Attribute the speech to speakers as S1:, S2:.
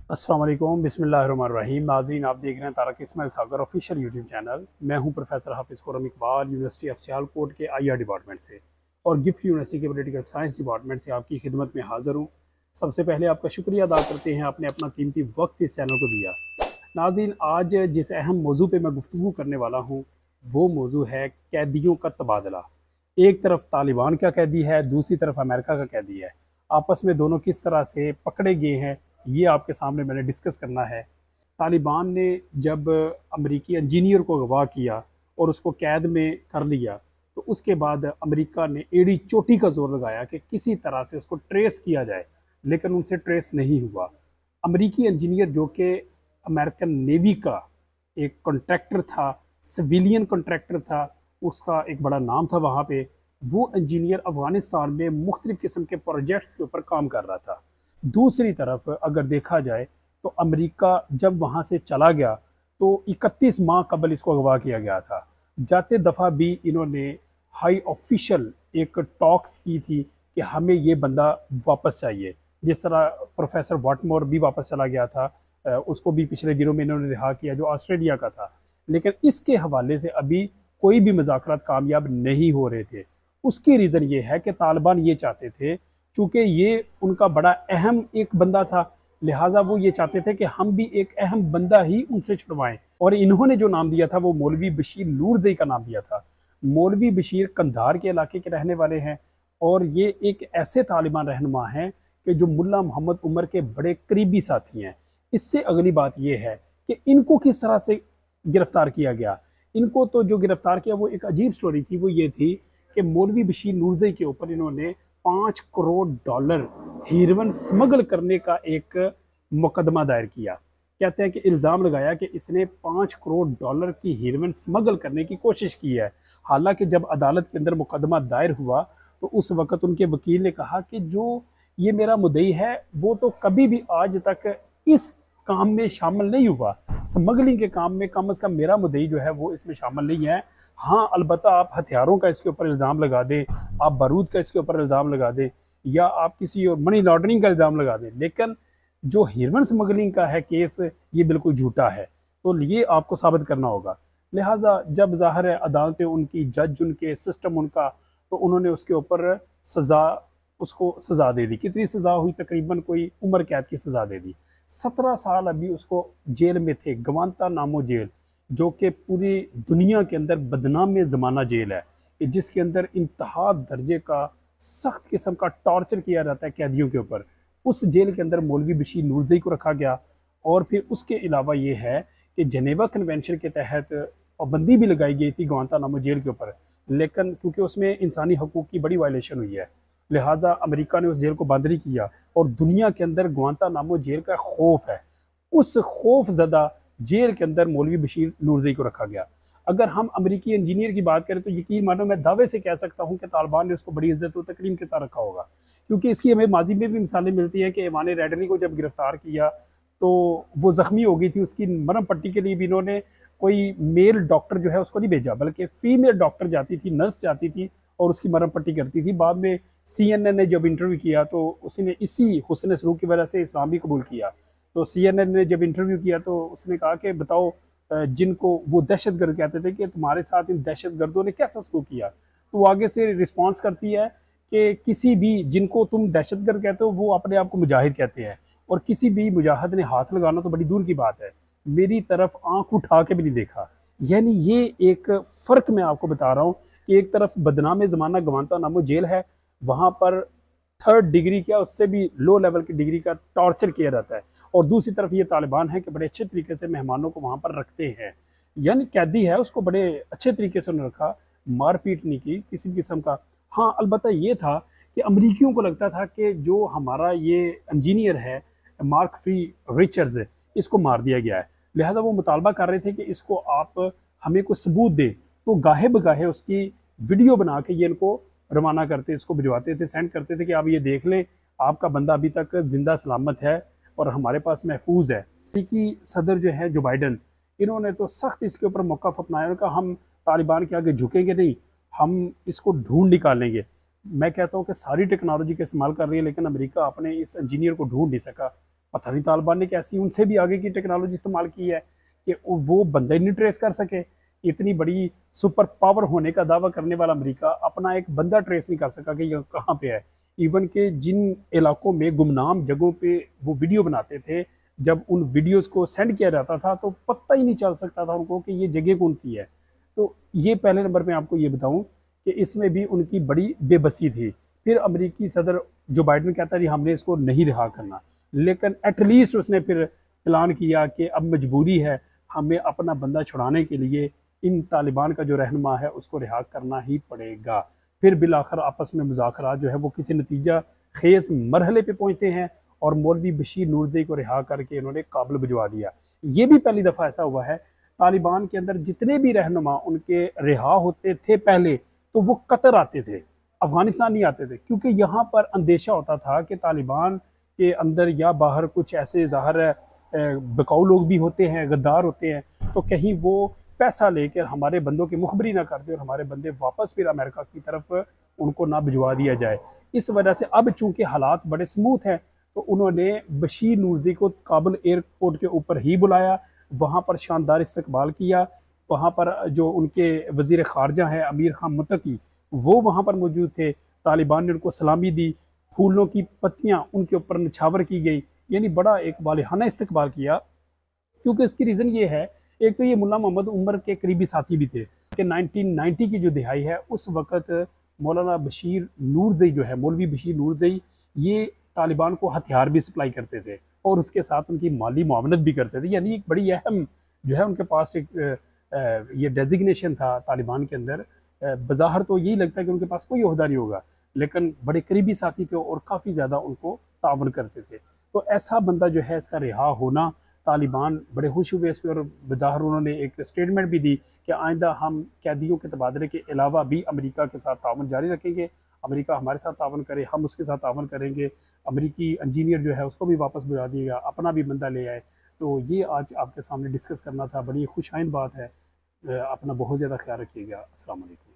S1: अस्सलाम वालेकुम बिस्मिल्लाहिर्रहमानिर्रहीम। नाज़रीन, आप देख रहे हैं तारक इस्माइल सागर ऑफिशियल यूट्यूब चैनल। मैं हूं प्रोफेसर हाफिज़ खुर्रम इकबाल, यूनिवर्सिटी ऑफ सियालकोट के आईआर डिपार्टमेंट से और गिफ्ट यूनिवर्सिटी के पॉलिटिकल साइंस डिपार्टमेंट से आपकी खिदमत में हाज़िर हूं। सबसे पहले आपका शुक्रिया अदा करते हैं, आपने अपना कीमती वक्त इस चैनल को दिया। नाज़रीन, आज जिस अहम मौजू पर मैं गुफ्तगू करने वाला हूँ वो मौजू है कैदियों का तबादला। एक तरफ तालिबान का कैदी है, दूसरी तरफ अमेरिका का कैदी है। आपस में दोनों किस तरह से पकड़े गए हैं ये आपके सामने मैंने डिस्कस करना है। तालिबान ने जब अमेरिकी इंजीनियर को अगवा किया और उसको कैद में कर लिया, तो उसके बाद अमेरिका ने एड़ी चोटी का जोर लगाया कि किसी तरह से उसको ट्रेस किया जाए, लेकिन उनसे ट्रेस नहीं हुआ। अमेरिकी इंजीनियर जो कि अमेरिकन नेवी का एक कॉन्ट्रैक्टर था, सिविलियन कॉन्ट्रैक्टर था, उसका एक बड़ा नाम था वहाँ पे। वो इंजीनियर अफ़गानिस्तान में मुख्तलिफ़ किस्म के प्रोजेक्ट्स के ऊपर काम कर रहा था। दूसरी तरफ अगर देखा जाए तो अमेरिका जब वहाँ से चला गया तो 31 माह कबल इसको अगवा किया गया था। जाते दफ़ा भी इन्होंने हाई ऑफिशियल एक टॉक्स की थी कि हमें ये बंदा वापस चाहिए। जिस तरह प्रोफेसर वाटमोर भी वापस चला गया था, उसको भी पिछले दिनों में इन्होंने रिहा किया जो ऑस्ट्रेलिया का था। लेकिन इसके हवाले से अभी कोई भी मुज़ाकरात कामयाब नहीं हो रहे थे। उसकी रीज़न ये है कि तालिबान ये चाहते थे, चूँकि ये उनका बड़ा अहम एक बंदा था, लिहाजा वो ये चाहते थे कि हम भी एक अहम बंदा ही उनसे छुड़वाएं। और इन्होंने जो नाम दिया था वो मौलवी बशीर नूरजई का नाम दिया था। मौलवी बशीर कंधार के इलाके के रहने वाले हैं और ये एक ऐसे तालिबान रहनुमा हैं कि जो मुल्ला मोहम्मद उमर के बड़े करीबी साथी हैं। इससे अगली बात यह है कि इनको किस तरह से गिरफ्तार किया गया। इनको तो जो गिरफ्तार किया वो एक अजीब स्टोरी थी। वो ये थी कि मौलवी बशीर नूरजई के ऊपर इन्होंने $5 करोड़ हीरोइन स्मगल करने का एक मुकदमा दायर किया। कहते हैं कि इल्ज़ाम लगाया कि इसने $5 करोड़ की हीरोइन स्मगल करने की कोशिश की है। हालांकि जब अदालत के अंदर मुकदमा दायर हुआ तो उस वक़्त उनके वकील ने कहा कि जो ये मेरा मुद्दई है वो तो कभी भी आज तक इस काम में शामिल नहीं हुआ, स्मगलिंग के काम में कम अज़ कम मेरा मुद्दई जो है वो इसमें शामिल नहीं है। हाँ, अलबत्ता आप हथियारों का इसके ऊपर इल्ज़ाम लगा दें, आप बारूद का इसके ऊपर इल्ज़ाम लगा दें या आप किसी और मनी लॉन्ड्रिंग का इल्ज़ाम लगा दें, लेकिन जो हीरोइन स्मगलिंग का है केस, ये बिल्कुल झूठा है। तो ये आपको साबित करना होगा। लिहाजा जब ज़ाहिर है अदालतें उनकी, जज उनके, सिस्टम उनका, तो उन्होंने उसके ऊपर सज़ा उसको सज़ा दे दी। कितनी सज़ा हुई? तकरीबन कोई उम्र कैद की सज़ा दे दी। 17 साल अभी उसको जेल में थे, गवांता नामो जेल, जो कि पूरी दुनिया के अंदर बदनाम ज़माना जेल है कि जिसके अंदर इंतहा दर्जे का सख्त किस्म का टॉर्चर किया जाता है कैदियों के ऊपर। उस जेल के अंदर मौलवी बशीर नूरजई को रखा गया। और फिर उसके अलावा ये है कि जनेवा कन्वेंशन के तहत पाबंदी भी लगाई गई थी गुआंतानामो जेल के ऊपर, लेकिन क्योंकि उसमें इंसानी हकूक़ की बड़ी वायलेशन हुई है, लिहाजा अमेरिका ने उस जेल को बंद नहीं किया। और दुनिया के अंदर गुआंतानामो जेल का खौफ है। उस खौफ ज़दा जेल के अंदर मौलवी बशीर नूरजई को रखा गया। अगर हम अमेरिकी इंजीनियर की बात करें तो यकीन मानो मैं दावे से कह सकता हूँ कि तालिबान ने उसको बड़ी इज्जत और तकरीम के साथ रखा होगा, क्योंकि इसकी हमें माजी में भी मिसालें मिलती हैं कि ईमान रैडरी को जब गिरफ्तार किया तो वो ज़ख्मी हो गई थी, उसकी मरहम पट्टी के लिए भी इन्होंने कोई मेल डॉक्टर जो है उसको नहीं भेजा, बल्कि फ़ीमेल डॉक्टर जाती थी, नर्स जाती थी और उसकी मरहम पट्टी करती थी। बाद में CNN ने जब इंटरव्यू किया तो उसने इसी हुस्न सलूक की वजह से इस्लाम भी कबूल किया। तो CNN ने जब इंटरव्यू किया तो उसने कहा कि बताओ, जिनको वो दहशतगर्द कहते थे, कि तुम्हारे साथ इन दहशतगर्दों ने कैसा सलूक किया। तो वो आगे से रिस्पॉन्स करती है कि किसी भी जिनको तुम दहशतगर्द कहते हो वो अपने आप को मुजाहिद कहते हैं, और किसी भी मुजाहिद ने हाथ लगाना तो बड़ी दूर की बात है, मेरी तरफ आंख उठा के भी नहीं देखा। यानी ये एक फ़र्क मैं आपको बता रहा हूँ कि एक तरफ बदनाम ज़माना गवांतानामो जेल है, वहाँ पर 3rd डिग्री क्या उससे भी लो लेवल की डिग्री का टॉर्चर किया जाता है, और दूसरी तरफ ये तालिबान है कि बड़े अच्छे तरीके से मेहमानों को वहाँ पर रखते हैं। यानी कैदी है उसको बड़े अच्छे तरीके से उन्होंने रखा, मारपीट नहीं की किसी भी किस्म का। हाँ, अलबत्ता ये था कि अमरीकियों को लगता था कि जो हमारा ये इंजीनियर है मार्क फ्री रिचर्ड्स, इसको मार दिया गया है, लिहाजा वो मुतालबा कर रहे थे कि इसको आप हमें कोई सबूत दे। तो गाहे बगाहे उसकी वीडियो बना के ये इनको रवाना करते, इसको भिजवाते थे, सेंड करते थे कि आप ये देख लें, आपका बंदा अभी तक जिंदा सलामत है और हमारे पास महफूज है। अमेरिकी सदर जो है जो बाइडन, इन्होंने तो सख्त इसके ऊपर मौक़िफ़ अपनाया। उन्होंने कहा हम तालिबान के आगे झुकेंगे नहीं, हम इसको ढूंढ निकालेंगे। मैं कहता हूँ कि सारी टेक्नोलॉजी का इस्तेमाल कर रही है, लेकिन अमेरिका अपने इस इंजीनियर को ढूंढ नहीं सका। पता नहीं तालिबान ने कैसी उनसे भी आगे की टेक्नोलॉजी इस्तेमाल की है कि वो बंदा ही नहीं ट्रेस कर सके। इतनी बड़ी सुपर पावर होने का दावा करने वाला अमेरिका अपना एक बंदा ट्रेस नहीं कर सका कि ये कहाँ पे है। इवन के जिन इलाकों में गुमनाम जगहों पे वो वीडियो बनाते थे, जब उन वीडियोस को सेंड किया जाता था तो पता ही नहीं चल सकता था उनको कि ये जगह कौन सी है। तो ये पहले नंबर पे आपको ये बताऊं कि इसमें भी उनकी बड़ी बेबसी थी। फिर अमेरिकी सदर जो बाइडन कहता है हमने इसको नहीं रिहा करना, लेकिन एटलीस्ट उसने फिर प्लान किया कि अब मजबूरी है, हमें अपना बंदा छुड़ाने के लिए इन तालिबान का जो रहनुमा है उसको रिहा करना ही पड़ेगा। फिर बिलाखिर आपस में मुज़ाकरात जो है वो किसी नतीजा खेज मरहले पे पहुंचते हैं और मौलवी बशीर नूरजई को रिहा करके इन्होंने काबुल भिजवा दिया। ये भी पहली दफ़ा ऐसा हुआ है तालिबान के अंदर जितने भी रहनुमा उनके रिहा होते थे पहले, तो वो कतर आते थे, अफगानिस्तान नहीं आते थे, क्योंकि यहाँ पर अंदेशा होता था कि तालिबान के अंदर या बाहर कुछ ऐसे ज़ाहिर है बिकाऊ लोग भी होते हैं, गद्दार होते हैं, तो कहीं वो पैसा लेकर हमारे बंदों की मुखबरी ना कर दे और हमारे बंदे वापस फिर अमेरिका की तरफ उनको ना भिजवा दिया जाए। इस वजह से अब चूंकि हालात बड़े स्मूथ हैं तो उन्होंने बशीर नूरजी को काबुल एयरपोर्ट के ऊपर ही बुलाया, वहाँ पर शानदार इस्तकबाल किया। वहाँ पर जो उनके वज़ीर ख़ारजा हैं अमीर खान मुत्तकी, वो वहाँ पर मौजूद थे। तालिबान ने उनको सलामी दी, फूलों की पत्तियाँ उनके ऊपर निछावर की गई, यानी बड़ा एक वालिहाना इस्तकबाल किया। क्योंकि इसकी रीज़न ये है, एक तो ये मुल्ला मोहम्मद उमर के करीबी साथी भी थे कि 1990 की जो दिहाई है उस वक़्त मौलाना बशीर नूरजई जो है, मौलवी बशीर नूरजई, ये तालिबान को हथियार भी सप्लाई करते थे और उसके साथ उनकी माली मुआवनत भी करते थे। यानी एक बड़ी अहम जो है उनके पास एक ये डेजिग्नेशन था तालिबान के अंदर। बज़ाहिर तो यही लगता है कि उनके पास कोई ओहदा नहीं होगा, लेकिन बड़े करीबी साथी थे और काफ़ी ज़्यादा उनको तावन करते थे। तो ऐसा बंदा जो है इसका रिहा होना, तालिबान बड़े खुश हुए इस पर और बज़ाहिर उन्होंने एक स्टेटमेंट भी दी कि आइंदा हम कैदियों के तबादले के अलावा भी अमेरिका के साथ तावन जारी रखेंगे, अमेरिका हमारे साथ तावन करे, हम उसके साथ तावन करेंगे। अमेरिकी इंजीनियर जो है उसको भी वापस बुला दिएगा, अपना भी बंदा ले आए। तो ये आज आपके सामने डिस्कस करना था, बड़ी खुश आइन बात है। अपना बहुत ज़्यादा ख्याल रखिएगा। अस्सलाम वालेकुम।